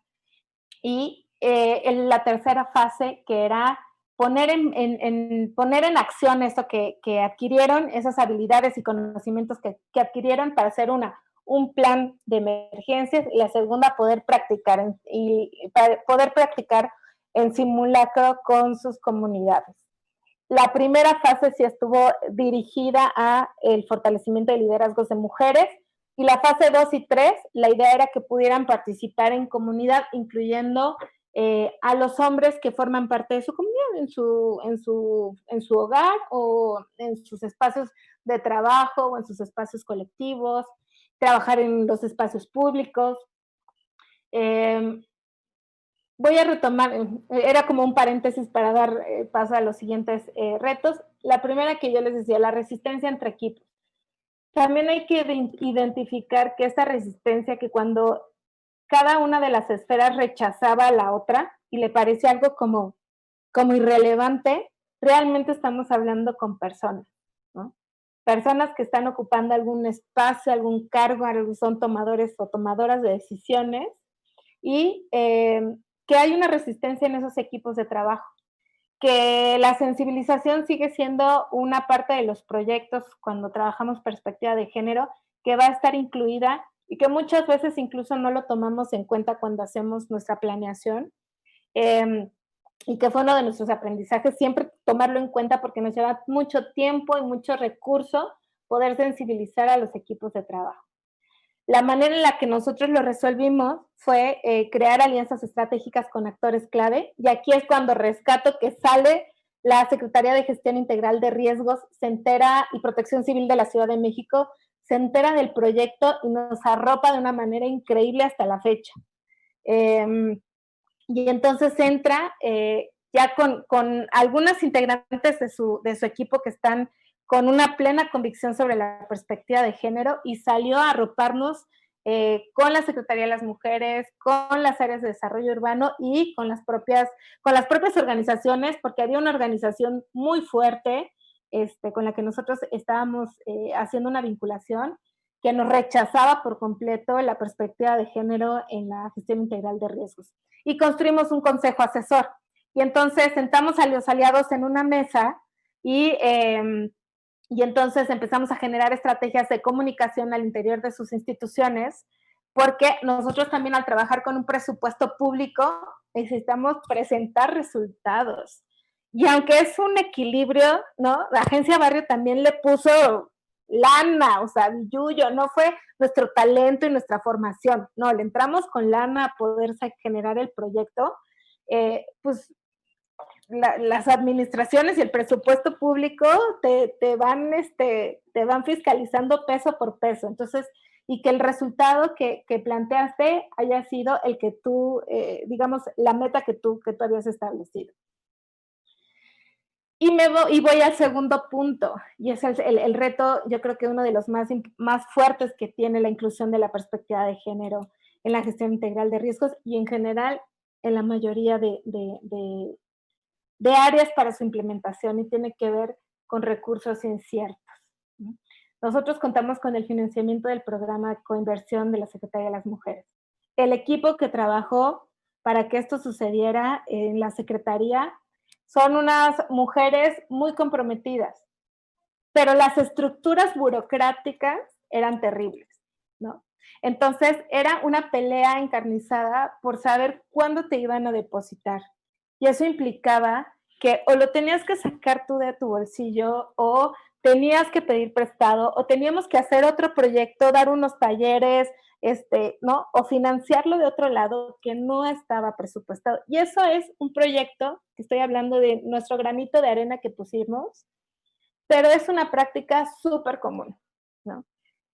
Y en la tercera fase, que era poner en acción eso que adquirieron, esas habilidades y conocimientos que adquirieron para hacer un plan de emergencias, y la segunda, poder practicar en simulacro con sus comunidades. La primera fase sí estuvo dirigida a el fortalecimiento de liderazgos de mujeres, y la fase 2 y 3, la idea era que pudieran participar en comunidad, incluyendo a los hombres que forman parte de su comunidad, en su hogar o en sus espacios de trabajo o en sus espacios colectivos, trabajar en los espacios públicos. Voy a retomar, era como un paréntesis para dar paso a los siguientes retos. La primera que yo les decía, la resistencia entre equipos. También hay que identificar que esta resistencia, que cuando cada una de las esferas rechazaba a la otra y le parecía algo como irrelevante, realmente estamos hablando con personas, ¿no? Personas que están ocupando algún espacio, algún cargo, son tomadores o tomadoras de decisiones, y que hay una resistencia en esos equipos de trabajo, que la sensibilización sigue siendo una parte de los proyectos cuando trabajamos perspectiva de género, que va a estar incluida y que muchas veces incluso no lo tomamos en cuenta cuando hacemos nuestra planeación, y que fue uno de nuestros aprendizajes, siempre tomarlo en cuenta porque nos lleva mucho tiempo y mucho recurso poder sensibilizar a los equipos de trabajo. La manera en la que nosotros lo resolvimos fue crear alianzas estratégicas con actores clave, y aquí es cuando rescato que sale la Secretaría de Gestión Integral de Riesgos, se entera, y Protección Civil de la Ciudad de México, se entera del proyecto y nos arropa de una manera increíble hasta la fecha. Y entonces entra ya con algunas integrantes de su equipo que están con una plena convicción sobre la perspectiva de género, y salió a arroparnos con la Secretaría de las Mujeres, con las áreas de desarrollo urbano y con las propias organizaciones, porque había una organización muy fuerte con la que nosotros estábamos haciendo una vinculación que nos rechazaba por completo la perspectiva de género en la gestión integral de riesgos. Y construimos un consejo asesor. Y entonces sentamos a los aliados en una mesa y entonces empezamos a generar estrategias de comunicación al interior de sus instituciones, porque nosotros también al trabajar con un presupuesto público necesitamos presentar resultados. Y aunque es un equilibrio, ¿no? La Agencia Barrio también le puso lana, o sea, billuyo, no fue nuestro talento y nuestra formación, no, le entramos con lana a poder generar el proyecto, pues las administraciones y el presupuesto público te van fiscalizando peso por peso. Entonces, y que el resultado que planteaste haya sido el que tú, digamos, la meta que tú habías establecido. Y voy al segundo punto, y es el reto, yo creo que uno de los más fuertes que tiene la inclusión de la perspectiva de género en la gestión integral de riesgos y en general en la mayoría de áreas para su implementación, y tiene que ver con recursos inciertos. Nosotros contamos con el financiamiento del programa Coinversión de la Secretaría de las Mujeres. El equipo que trabajó para que esto sucediera en la Secretaría son unas mujeres muy comprometidas, pero las estructuras burocráticas eran terribles, ¿no? Entonces era una pelea encarnizada por saber cuándo te iban a depositar. Y eso implicaba que o lo tenías que sacar tú de tu bolsillo, o tenías que pedir prestado, o teníamos que hacer otro proyecto, dar unos talleres, ¿no? O financiarlo de otro lado que no estaba presupuestado. Y eso es un proyecto, que estoy hablando de nuestro granito de arena que pusimos, pero es una práctica súper común, ¿no?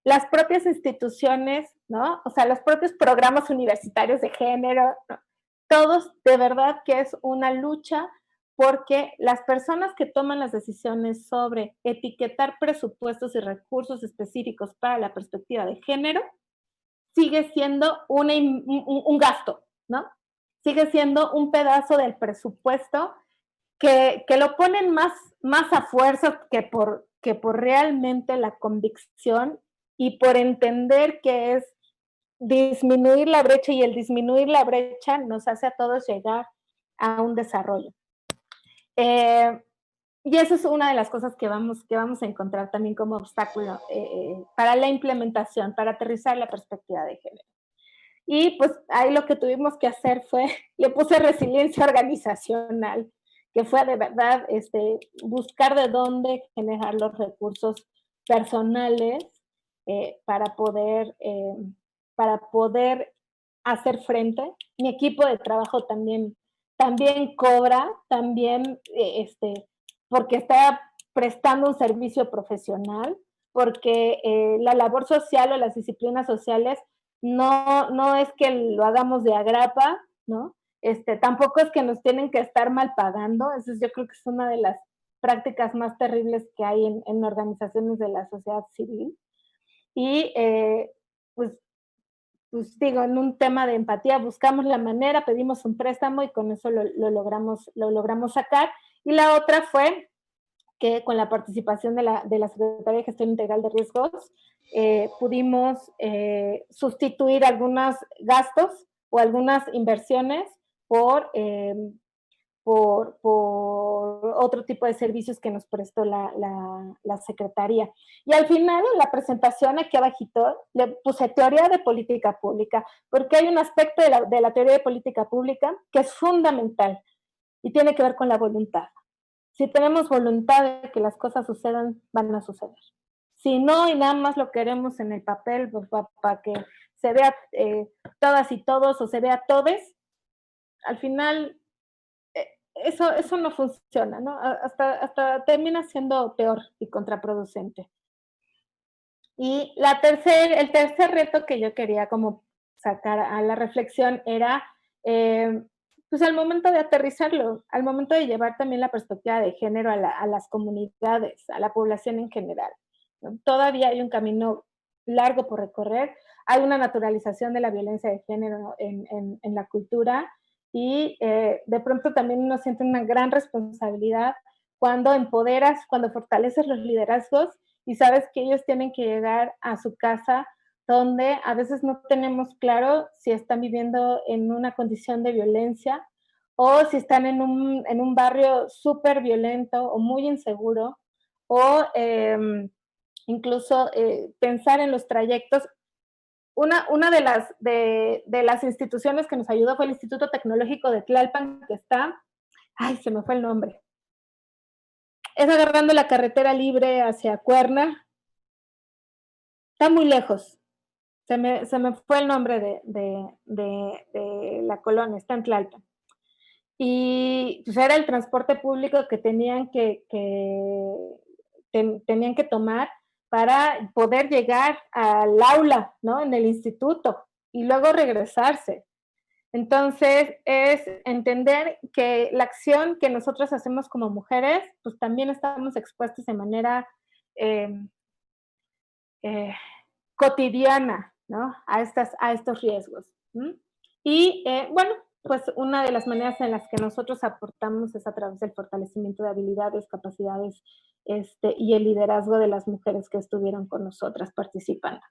Las propias instituciones, ¿no? O sea, los propios programas universitarios de género, ¿no? Todos, de verdad que es una lucha, porque las personas que toman las decisiones sobre etiquetar presupuestos y recursos específicos para la perspectiva de género, sigue siendo un gasto, ¿no? Sigue siendo un pedazo del presupuesto que lo ponen más a fuerza que por realmente la convicción y por entender que es disminuir la brecha, y el disminuir la brecha nos hace a todos llegar a un desarrollo. Y eso es una de las cosas que vamos a encontrar también como obstáculo para la implementación, para aterrizar la perspectiva de género. Y pues ahí lo que tuvimos que hacer fue, le puse resiliencia organizacional, que fue de verdad buscar de dónde generar los recursos personales para poder hacer frente. Mi equipo de trabajo también cobra, también porque está prestando un servicio profesional, porque la labor social o las disciplinas sociales no es que lo hagamos de agrapa, ¿no? Tampoco es que nos tienen que estar mal pagando. Eso yo creo que es una de las prácticas más terribles que hay en organizaciones de la sociedad civil. Y pues digo, en un tema de empatía buscamos la manera, pedimos un préstamo y con eso lo logramos sacar. Y la otra fue que con la participación de la Secretaría de Gestión Integral de Riesgos pudimos sustituir algunos gastos o algunas inversiones por otro tipo de servicios que nos prestó la Secretaría. Y al final, en la presentación, aquí abajito, le puse teoría de política pública, porque hay un aspecto de la teoría de política pública que es fundamental y tiene que ver con la voluntad. Si tenemos voluntad de que las cosas sucedan, van a suceder. Si no, y nada más lo queremos en el papel para que se vea todas y todos, o se vea todes, al final eso no funciona, ¿no? Hasta termina siendo peor y contraproducente. Y el tercer reto que yo quería como sacar a la reflexión era, pues al momento de aterrizarlo, al momento de llevar también la perspectiva de género a las comunidades, a la población en general, ¿no? Todavía hay un camino largo por recorrer. Hay una naturalización de la violencia de género en la cultura y de pronto también uno siente una gran responsabilidad cuando empoderas, cuando fortaleces los liderazgos y sabes que ellos tienen que llegar a su casa donde a veces no tenemos claro si están viviendo en una condición de violencia o si están en un barrio súper violento o muy inseguro, o incluso pensar en los trayectos. Una de las instituciones que nos ayudó fue el Instituto Tecnológico de Tlalpan, que está, ay, se me fue el nombre, es agarrando la carretera libre hacia Cuerna, está muy lejos, se me fue el nombre de la colonia, está en Tlalpan. Y pues era el transporte público que tenían tenían que tomar para poder llegar al aula, ¿no? En el instituto y luego regresarse. Entonces, es entender que la acción que nosotros hacemos como mujeres, pues también estamos expuestas de manera cotidiana, ¿no? A estos riesgos. Y bueno, pues una de las maneras en las que nosotros aportamos es a través del fortalecimiento de habilidades, capacidades y el liderazgo de las mujeres que estuvieron con nosotras participando.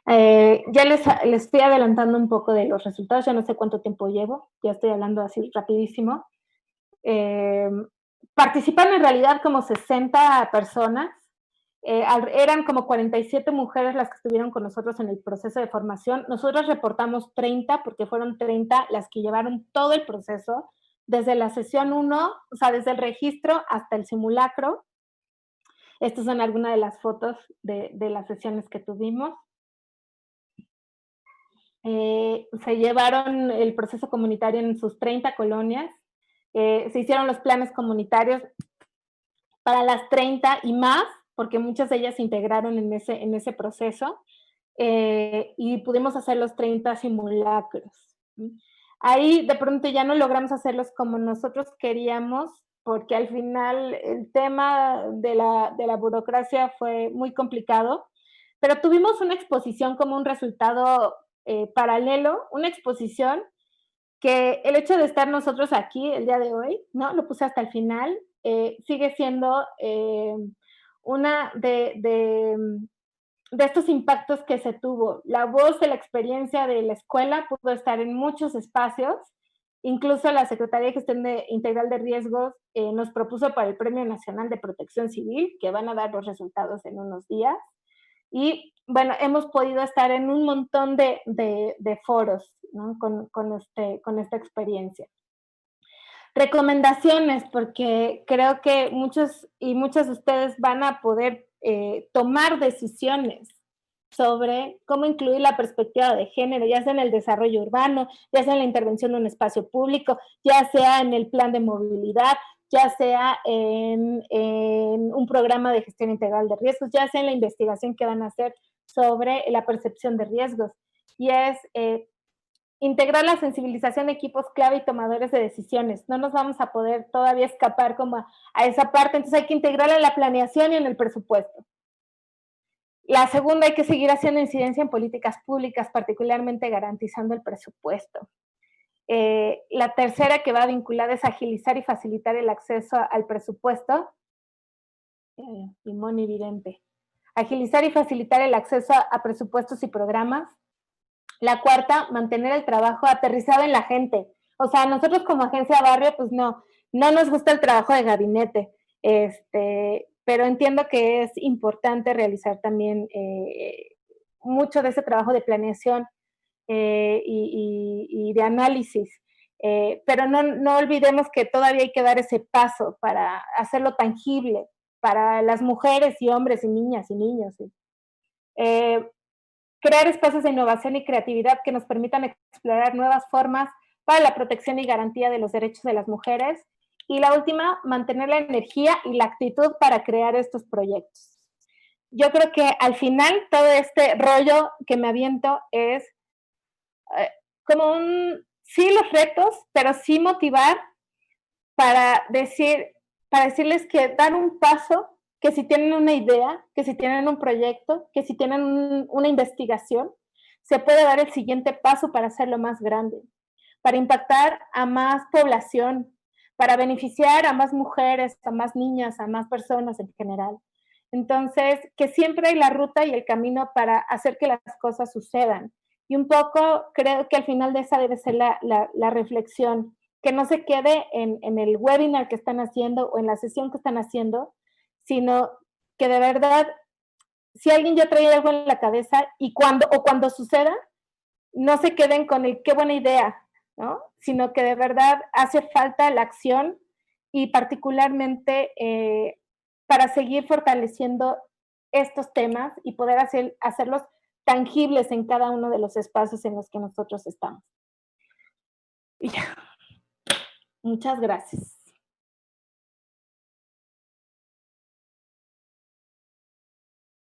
Ya les estoy adelantando un poco de los resultados, ya no sé cuánto tiempo llevo, ya estoy hablando así rapidísimo. Participan en realidad como 60 personas, eran como 47 mujeres las que estuvieron con nosotros en el proceso de formación. Nosotros reportamos 30 porque fueron 30 las que llevaron todo el proceso, desde la sesión 1, o sea, desde el registro hasta el simulacro. Estas son algunas de las fotos de las sesiones que tuvimos. Se llevaron el proceso comunitario en sus 30 colonias. Se hicieron los planes comunitarios para las 30 y más, porque muchas de ellas se integraron en ese proceso, y pudimos hacer los 30 simulacros. Ahí de pronto ya no logramos hacerlos como nosotros queríamos, porque al final el tema de la burocracia fue muy complicado, pero tuvimos una exposición como un resultado paralelo, una exposición que el hecho de estar nosotros aquí el día de hoy, ¿no? Lo puse hasta el final, sigue siendo una de estos impactos que se tuvo. La voz de la experiencia de la escuela pudo estar en muchos espacios, incluso la Secretaría de Gestión Integral de Riesgos nos propuso para el Premio Nacional de Protección Civil, que van a dar los resultados en unos días. Y bueno, hemos podido estar en un montón de foros, ¿no? con esta experiencia. Recomendaciones, porque creo que muchos y muchas de ustedes van a poder tomar decisiones sobre cómo incluir la perspectiva de género, ya sea en el desarrollo urbano, ya sea en la intervención en un espacio público, ya sea en el plan de movilidad, ya sea en un programa de gestión integral de riesgos, ya sea en la investigación que van a hacer sobre la percepción de riesgos. Y es integrar la sensibilización de equipos clave y tomadores de decisiones. No nos vamos a poder todavía escapar como a esa parte, entonces hay que integrarla en la planeación y en el presupuesto. La segunda, hay que seguir haciendo incidencia en políticas públicas, particularmente garantizando el presupuesto. La tercera, que va vinculada, es agilizar y facilitar el acceso al presupuesto. Limón evidente. Agilizar y facilitar el acceso a presupuestos y programas. La cuarta, mantener el trabajo aterrizado en la gente. O sea, nosotros como agencia barrio, pues no nos gusta el trabajo de gabinete, pero entiendo que es importante realizar también mucho de ese trabajo de planeación y de análisis. Pero no olvidemos que todavía hay que dar ese paso para hacerlo tangible para las mujeres y hombres y niñas y niños. Crear espacios de innovación y creatividad que nos permitan explorar nuevas formas para la protección y garantía de los derechos de las mujeres. Y la última, mantener la energía y la actitud para crear estos proyectos. Yo creo que al final todo este rollo que me aviento es como sí los retos, pero sí motivar para decirles que dar un paso que si tienen una idea, que si tienen un proyecto, que si tienen una investigación, se puede dar el siguiente paso para hacerlo más grande, para impactar a más población, para beneficiar a más mujeres, a más niñas, a más personas en general. Entonces, que siempre hay la ruta y el camino para hacer que las cosas sucedan. Y un poco creo que al final de esa debe ser la reflexión, que no se quede en el webinar que están haciendo o en la sesión que están haciendo, sino que de verdad, si alguien ya trae algo en la cabeza y cuando suceda, no se queden con el qué buena idea, ¿no? Sino que de verdad hace falta la acción y particularmente para seguir fortaleciendo estos temas y poder hacerlos tangibles en cada uno de los espacios en los que nosotros estamos. Y ya. Muchas gracias.